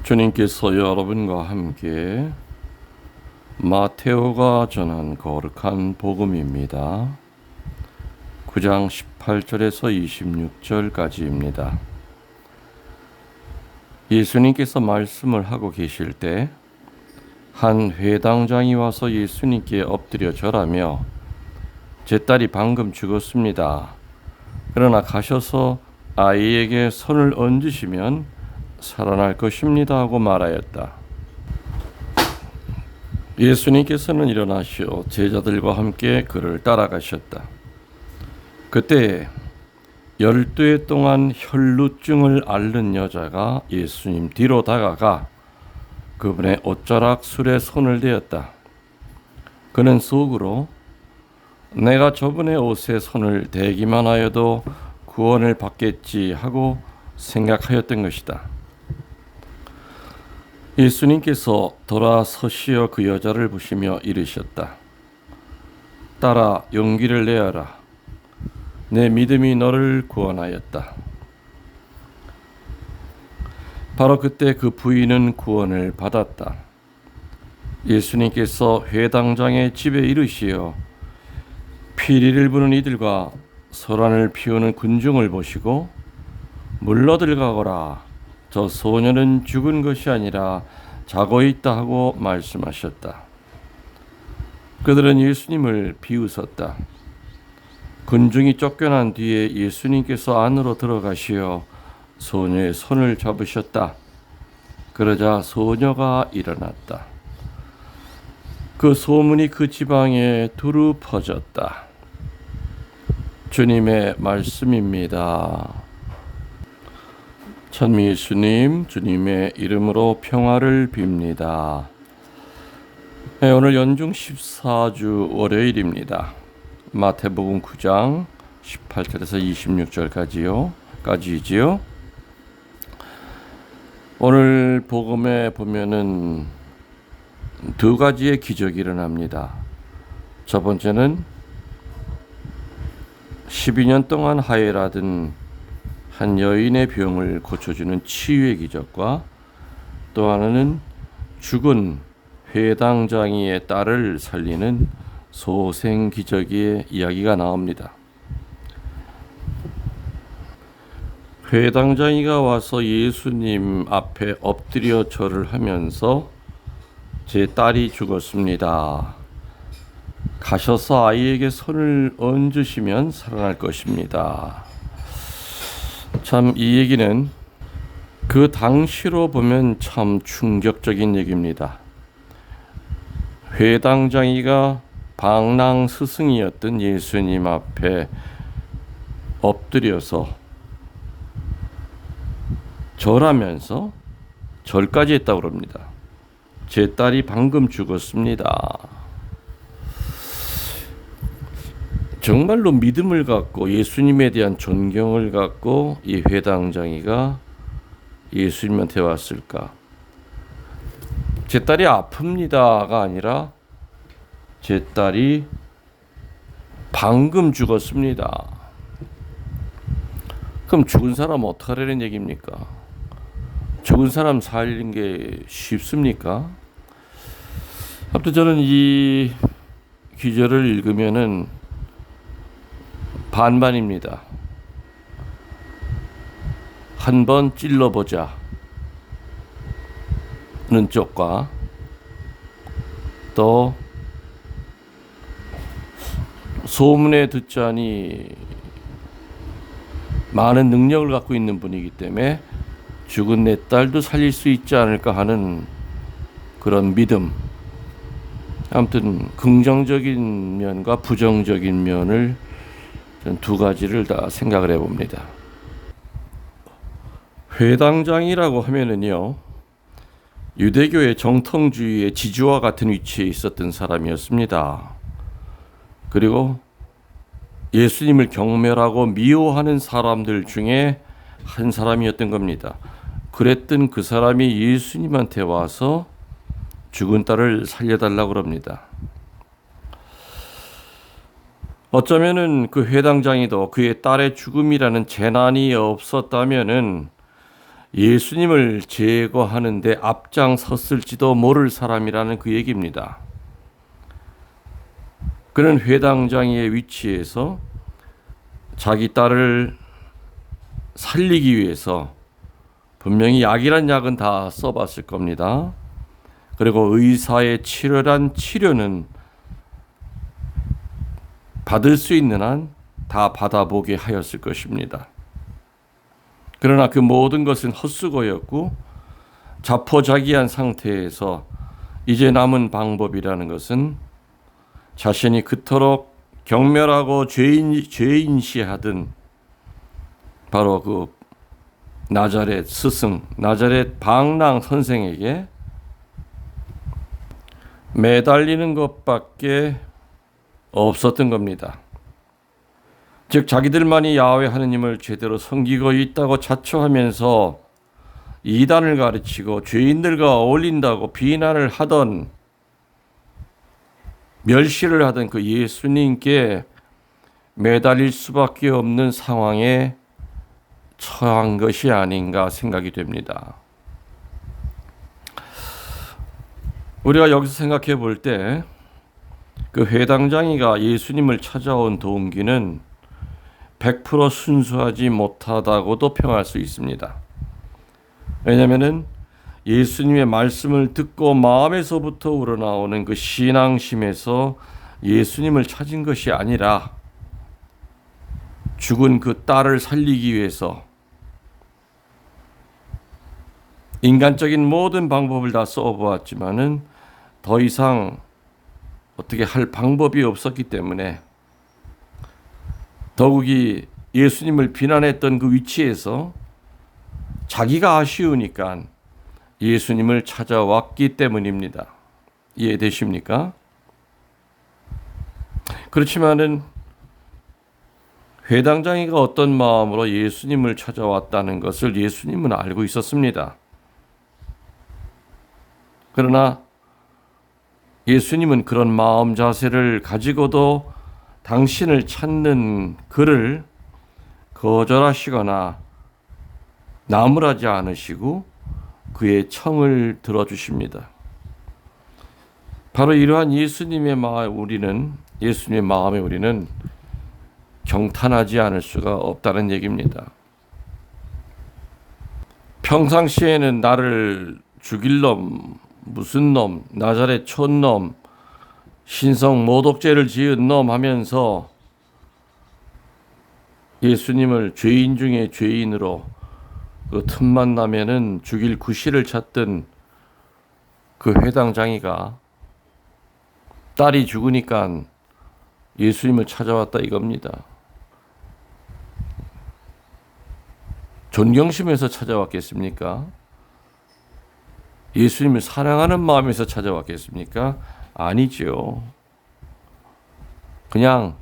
주님께서 여러분과 함께 마테오가 전한 거룩한 복음입니다. 9장 18절에서 26절까지입니다. 예수님께서 말씀을 하고 계실 때 한 회당장이 와서 예수님께 엎드려 절하며 제 딸이 방금 죽었습니다. 그러나 가셔서 아이에게 손을 얹으시면 살아날 것입니다 하고 말하였다. 예수님께서는 일어나시어 제자들과 함께 그를 따라가셨다. 그때 12해 동안 혈루증을 앓는 여자가 예수님 뒤로 다가가 그분의 옷자락 술에 손을 대었다. 그는 속으로 내가 저분의 옷에 손을 대기만 하여도 구원을 받겠지 하고 생각하였던 것이다. 예수님께서 돌아서시어 그 여자를 보시며 이르셨다. 딸아, 용기를 내어라. 내 믿음이 너를 구원하였다. 바로 그때 그 부인은 구원을 받았다. 예수님께서 회당장의 집에 이르시어 피리를 부는 이들과 소란을 피우는 군중을 보시고 물러 들어가거라. 저 소녀는 죽은 것이 아니라 자고 있다 하고 말씀하셨다. 그들은 예수님을 비웃었다. 군중이 쫓겨난 뒤에 예수님께서 안으로 들어가시어 소녀의 손을 잡으셨다. 그러자 소녀가 일어났다. 그 소문이 그 지방에 두루 퍼졌다. 주님의 말씀입니다. 찬미 예수님, 주님의 이름으로 평화를 빕니다. 네, 오늘 연중 14주 월요일입니다. 마태복음 9장 18절에서 26절까지지요. 오늘 복음에 보면은 두 가지의 기적이 일어납니다. 첫 번째는 12년 동안 하혈하던 한 여인의 병을 고쳐주는 치유의 기적과 또 하나는 죽은 회당장이의 딸을 살리는 소생 기적의 이야기가 나옵니다. 회당장이가 와서 예수님 앞에 엎드려 절을 하면서 제 딸이 죽었습니다. 가셔서 아이에게 손을 얹으시면 살아날 것입니다. 참 이 얘기는 그 당시로 보면 참 충격적인 얘기입니다. 회당장이가 방랑 스승이었던 예수님 앞에 엎드려서 절하면서 절까지 했다고 합니다. 제 딸이 방금 죽었습니다. 정말로 믿음을 갖고 예수님에 대한 존경을 갖고 이 회당장이가 예수님한테 왔을까? 제 딸이 아픕니다가 아니라 제 딸이 방금 죽었습니다. 그럼 죽은 사람 어떡하라는 얘기입니까? 죽은 사람 살리는 게 쉽습니까? 아무튼 저는 이 기절을 읽으면은 반반입니다. 한번 찔러보자는 쪽과 또 소문에 듣자니 많은 능력을 갖고 있는 분이기 때문에 죽은 내 딸도 살릴 수 있지 않을까 하는 그런 믿음. 아무튼 긍정적인 면과 부정적인 면을 두 가지를 다 생각을 해봅니다. 회당장이라고 하면은요, 유대교의 정통주의의 지주와 같은 위치에 있었던 사람이었습니다. 그리고 예수님을 경멸하고 미워하는 사람들 중에 한 사람이었던 겁니다. 그랬던 그 사람이 예수님한테 와서 죽은 딸을 살려달라고 합니다. 어쩌면은 그 회당장이도 그의 딸의 죽음이라는 재난이 없었다면은 예수님을 제거하는데 앞장섰을지도 모를 사람이라는 그 얘기입니다. 그는 회당장의 위치에서 자기 딸을 살리기 위해서 분명히 약이란 약은 다 써봤을 겁니다. 그리고 의사의 치료란 치료는 받을 수 있는 한 다 받아보게 하였을 것입니다. 그러나 그 모든 것은 헛수고였고 자포자기한 상태에서 이제 남은 방법이라는 것은 자신이 그토록 경멸하고 죄인시하던 바로 그 나자렛 스승, 나자렛 방랑 선생에게 매달리는 것밖에 없었던 겁니다. 즉 자기들만이 야훼 하느님을 제대로 섬기고 있다고 자처하면서 이단을 가르치고 죄인들과 어울린다고 비난을 하던, 멸시를 하던 그 예수님께 매달릴 수밖에 없는 상황에 처한 것이 아닌가 생각이 됩니다. 우리가 여기서 생각해 볼 때 그 회당장이가 예수님을 찾아온 동기는 100% 순수하지 못하다고도 평할 수 있습니다. 왜냐하면 예수님의 말씀을 듣고 마음에서부터 우러나오는 그 신앙심에서 예수님을 찾은 것이 아니라 죽은 그 딸을 살리기 위해서 인간적인 모든 방법을 다 써보았지만은 더 이상 어떻게 할 방법이 없었기 때문에 더욱이 예수님을 비난했던 그 위치에서 자기가 아쉬우니까 예수님을 찾아왔기 때문입니다. 이해되십니까? 그렇지만은 회당장이가 어떤 마음으로 예수님을 찾아왔다는 것을 예수님은 알고 있었습니다. 그러나 예수님은 그런 마음 자세를 가지고도 당신을 찾는 그를 거절하시거나 나무라지 않으시고 그의 청을 들어주십니다. 바로 이러한 예수님의 마음에 우리는 경탄하지 않을 수가 없다는 얘기입니다. 평상시에는 나를 죽일 놈, 무슨 놈, 나자렛 촌놈, 신성 모독죄를 지은 놈 하면서 예수님을 죄인 중에 죄인으로 그 틈만 나면은 죽일 구실을 찾던 그 회당장이가 딸이 죽으니까 예수님을 찾아왔다 이겁니다. 존경심에서 찾아왔겠습니까? 예수님을 사랑하는 마음에서 찾아왔겠습니까? 아니죠. 그냥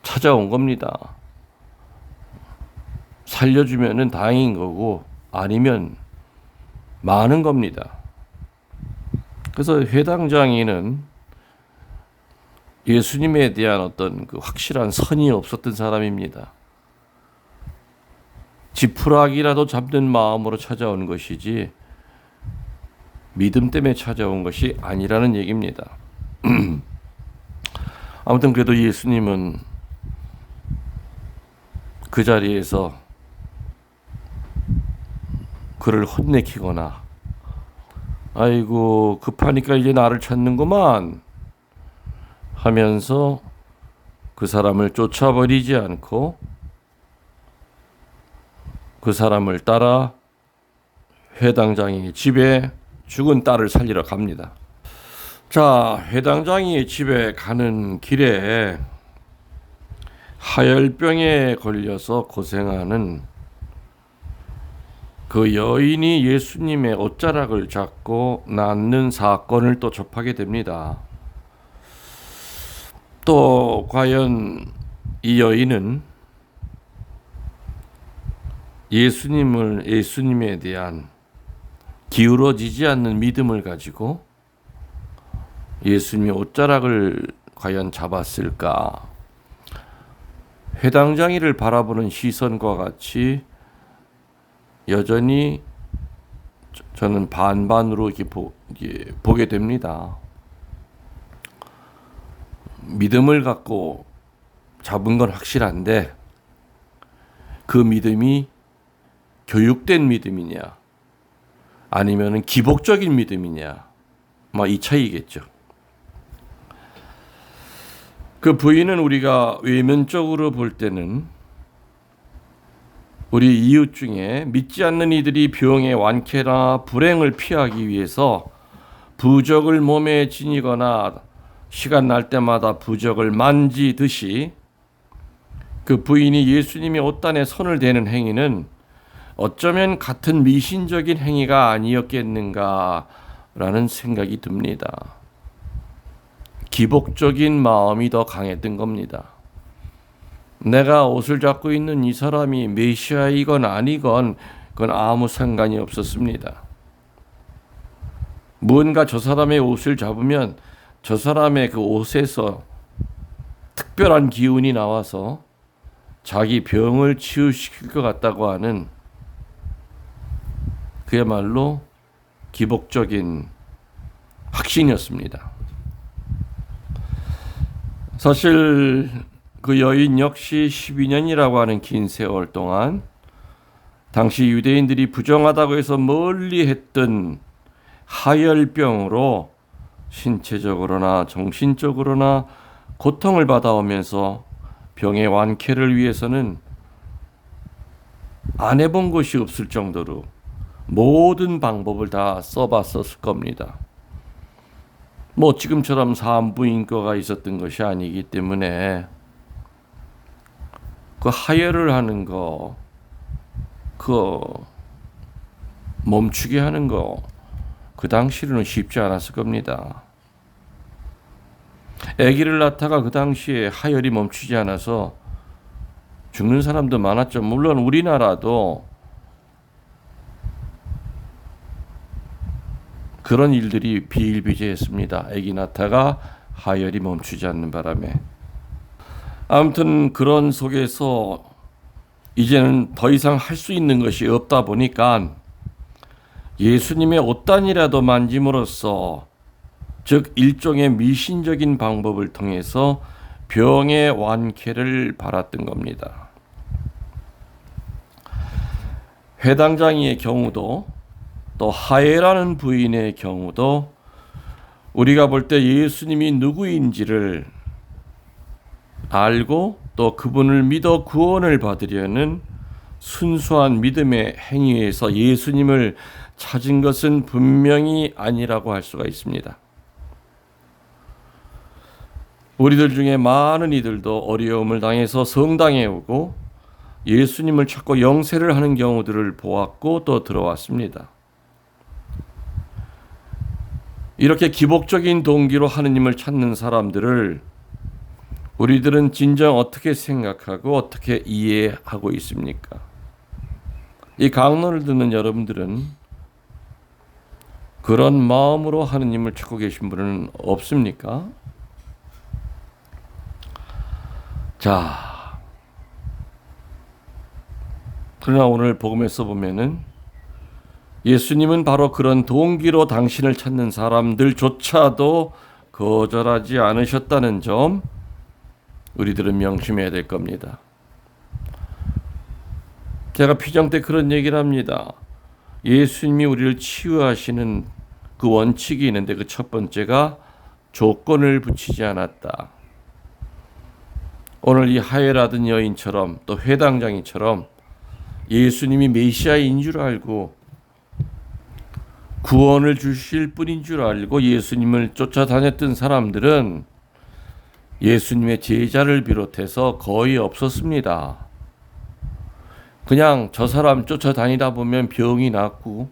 찾아온 겁니다. 살려주면은 다행인 거고 아니면 많은 겁니다. 그래서 회당장이는 예수님에 대한 어떤 그 확실한 선이 없었던 사람입니다. 지푸라기라도 잡는 마음으로 찾아온 것이지 믿음 때문에 찾아온 것이 아니라는 얘기입니다. 아무튼 그래도 예수님은 그 자리에서 그를 혼내키거나 아이고 급하니까 이제 나를 찾는구만 하면서 그 사람을 쫓아버리지 않고 그 사람을 따라 회당장이 집에 죽은 딸을 살리러 갑니다. 자, 회당장이 집에 가는 길에 하열병에 걸려서 고생하는 그 여인이 예수님의 옷자락을 잡고 낫는 사건을 또 접하게 됩니다. 또 과연 이 여인은 예수님에 대한 기울어지지 않는 믿음을 가지고 예수님의 옷자락을 과연 잡았을까? 회당장이를 바라보는 시선과 같이 여전히 저는 반반으로 이렇게 보게 됩니다. 믿음을 갖고 잡은 건 확실한데 그 믿음이 교육된 믿음이냐 아니면은 기복적인 믿음이냐 이 차이겠죠. 그 부인은 우리가 외면적으로 볼 때는 우리 이웃 중에 믿지 않는 이들이 병의 완쾌나 불행을 피하기 위해서 부적을 몸에 지니거나 시간 날 때마다 부적을 만지듯이 그 부인이 예수님이 옷단에 손을 대는 행위는 어쩌면 같은 미신적인 행위가 아니었겠는가라는 생각이 듭니다. 기복적인 마음이 더 강했던 겁니다. 내가 옷을 잡고 있는 이 사람이 메시아이건 아니건 그건 아무 상관이 없었습니다. 무언가 저 사람의 옷을 잡으면 저 사람의 그 옷에서 특별한 기운이 나와서 자기 병을 치유시킬 것 같다고 하는 그야말로 기복적인 확신이었습니다. 사실 그 여인 역시 12년이라고 하는 긴 세월 동안 당시 유대인들이 부정하다고 해서 멀리 했던 하열병으로 신체적으로나 정신적으로나 고통을 받아오면서 병의 완쾌를 위해서는 안 해본 것이 없을 정도로 모든 방법을 다 써봤었을 겁니다. 지금처럼 산부인과가 있었던 것이 아니기 때문에 그 하혈을 하는 거, 그 멈추게 하는 거, 그 당시로는 쉽지 않았을 겁니다. 아기를 낳다가 그 당시에 하혈이 멈추지 않아서 죽는 사람도 많았죠. 물론 우리나라도 그런 일들이 비일비재했습니다. 아기 낳다가 하혈이 멈추지 않는 바람에. 아무튼 그런 속에서 이제는 더 이상 할 수 있는 것이 없다 보니까 예수님의 옷단이라도 만짐으로써 즉 일종의 미신적인 방법을 통해서 병의 완쾌를 바랐던 겁니다. 회당장이의 경우도 또 하예라는 부인의 경우도 우리가 볼 때 예수님이 누구인지를 알고 또 그분을 믿어 구원을 받으려는 순수한 믿음의 행위에서 예수님을 찾은 것은 분명히 아니라고 할 수가 있습니다. 우리들 중에 많은 이들도 어려움을 당해서 성당에 오고 예수님을 찾고 영세를 하는 경우들을 보았고 또 들어왔습니다. 이렇게 기복적인 동기로 하느님을 찾는 사람들을 우리들은 진정 어떻게 생각하고 어떻게 이해하고 있습니까? 이 강론을 듣는 여러분들은 그런 마음으로 하느님을 찾고 계신 분은 없습니까? 자, 그러나 오늘 복음에서 보면은 예수님은 바로 그런 동기로 당신을 찾는 사람들조차도 거절하지 않으셨다는 점 우리들은 명심해야 될 겁니다. 제가 피정 때 그런 얘기를 합니다. 예수님이 우리를 치유하시는 그 원칙이 있는데 그 첫 번째가 조건을 붙이지 않았다. 오늘 이 하예라던 여인처럼 또 회당장이처럼 예수님이 메시아인 줄 알고 구원을 주실 분인 줄 알고 예수님을 쫓아다녔던 사람들은 예수님의 제자를 비롯해서 거의 없었습니다. 그냥 저 사람 쫓아다니다 보면 병이 낫고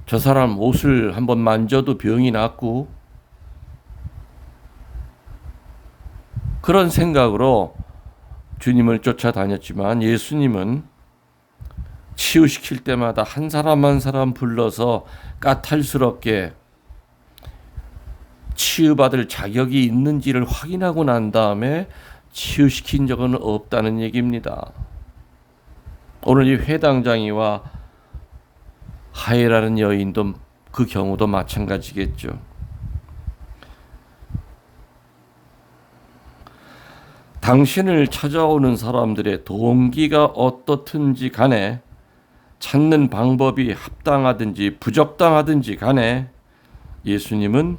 저 사람 옷을 한번 만져도 병이 낫고 그런 생각으로 주님을 쫓아다녔지만 예수님은 치유시킬 때마다 한 사람 한 사람 불러서 까탈스럽게 치유받을 자격이 있는지를 확인하고 난 다음에 치유시킨 적은 없다는 얘기입니다. 오늘 이 회당장이와 하이라는 여인도 그 경우도 마찬가지겠죠. 당신을 찾아오는 사람들의 동기가 어떻든지 간에, 찾는 방법이 합당하든지 부적당하든지 간에 예수님은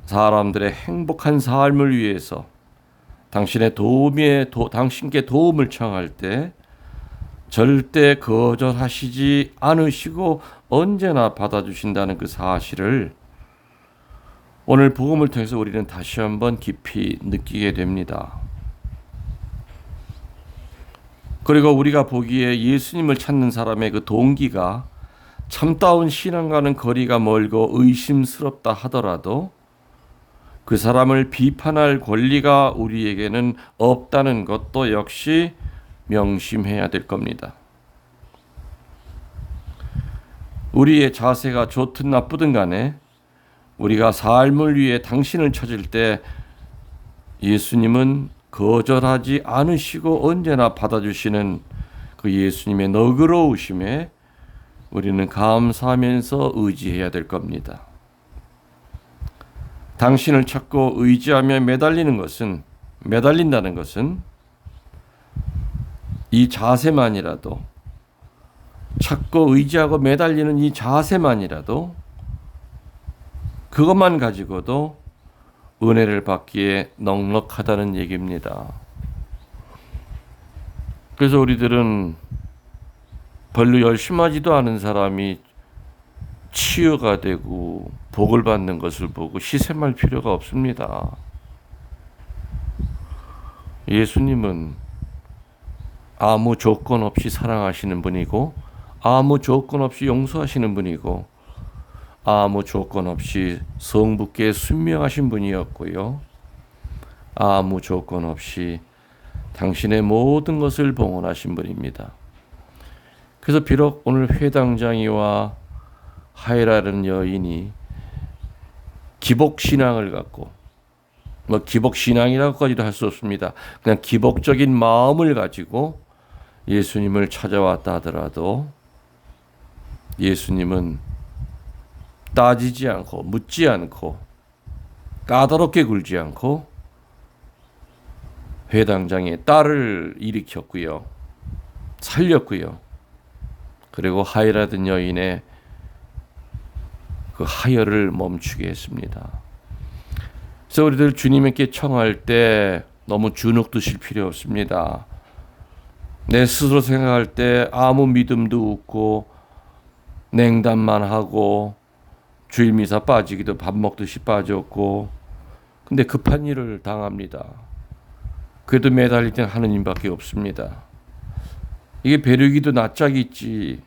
사람들의 행복한 삶을 위해서 당신께 도움을 청할 때 절대 거절하시지 않으시고 언제나 받아주신다는 그 사실을 오늘 복음을 통해서 우리는 다시 한번 깊이 느끼게 됩니다. 그리고 우리가 보기에 예수님을 찾는 사람의 그 동기가 참다운 신앙과는 거리가 멀고 의심스럽다 하더라도 그 사람을 비판할 권리가 우리에게는 없다는 것도 역시 명심해야 될 겁니다. 우리의 자세가 좋든 나쁘든 간에 우리가 삶을 위해 당신을 찾을 때 예수님은 거절하지 않으시고 언제나 받아주시는 그 예수님의 너그러우심에 우리는 감사하면서 의지해야 될 겁니다. 당신을 찾고 의지하며 매달린다는 것은 이 자세만이라도, 찾고 의지하고 매달리는 이 자세만이라도, 그것만 가지고도 은혜를 받기에 넉넉하다는 얘기입니다. 그래서 우리들은 별로 열심하지도 않은 사람이 치유가 되고 복을 받는 것을 보고 시샘할 필요가 없습니다. 예수님은 아무 조건 없이 사랑하시는 분이고, 아무 조건 없이 용서하시는 분이고, 아무 조건 없이 성부께 순명하신 분이었고요. 아무 조건 없이 당신의 모든 것을 봉헌하신 분입니다. 그래서 비록 오늘 회당장이와 하이라는 여인이 기복신앙을 갖고, 기복신앙이라고까지도 할 수 없습니다. 그냥 기복적인 마음을 가지고 예수님을 찾아왔다 하더라도 예수님은 따지지 않고 묻지 않고 까다롭게 굴지 않고 회당장의 딸을 일으켰고요. 살렸고요. 그리고 하이라던 여인의 그 하혈을 멈추게 했습니다. 그래서 우리들 주님께 청할 때 너무 주눅 드실 필요 없습니다. 내 스스로 생각할 때 아무 믿음도 없고 냉담만 하고 주일 미사 빠지기도 밥 먹듯이 빠졌고, 근데 급한 일을 당합니다. 그래도 매달릴 땐 하느님밖에 없습니다. 이게 벼르기도 낯짝이 있지,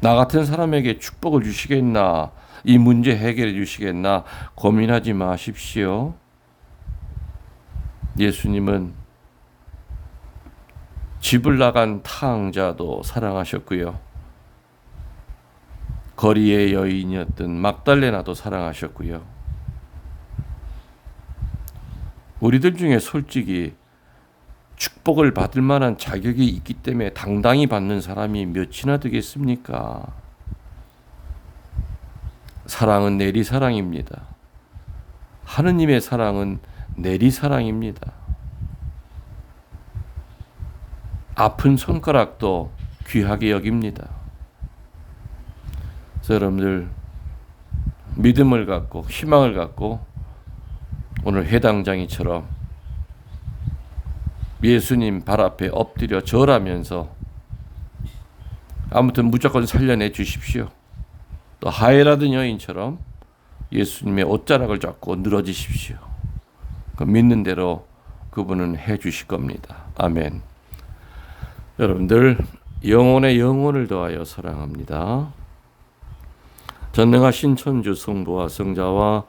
나 같은 사람에게 축복을 주시겠나, 이 문제 해결해 주시겠나 고민하지 마십시오. 예수님은 집을 나간 탕자도 사랑하셨고요. 거리의 여인이었던 막달레나도 사랑하셨고요. 우리들 중에 솔직히 축복을 받을 만한 자격이 있기 때문에 당당히 받는 사람이 몇이나 되겠습니까? 사랑은 내리사랑입니다. 하느님의 사랑은 내리사랑입니다. 아픈 손가락도 귀하게 여깁니다. 그래서 여러분들 믿음을 갖고 희망을 갖고 오늘 회당장이처럼 예수님 발 앞에 엎드려 절하면서 아무튼 무조건 살려내 주십시오. 또 하이라던 여인처럼 예수님의 옷자락을 잡고 늘어지십시오. 믿는 대로 그분은 해 주실 겁니다. 아멘. 여러분들 영혼의 영혼을 더하여 사랑합니다. 전능하신 천주 성부와 성자와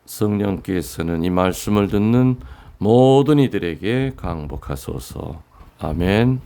성령께서는 이 말씀을 듣는 모든 이들에게 강복하소서. 아멘.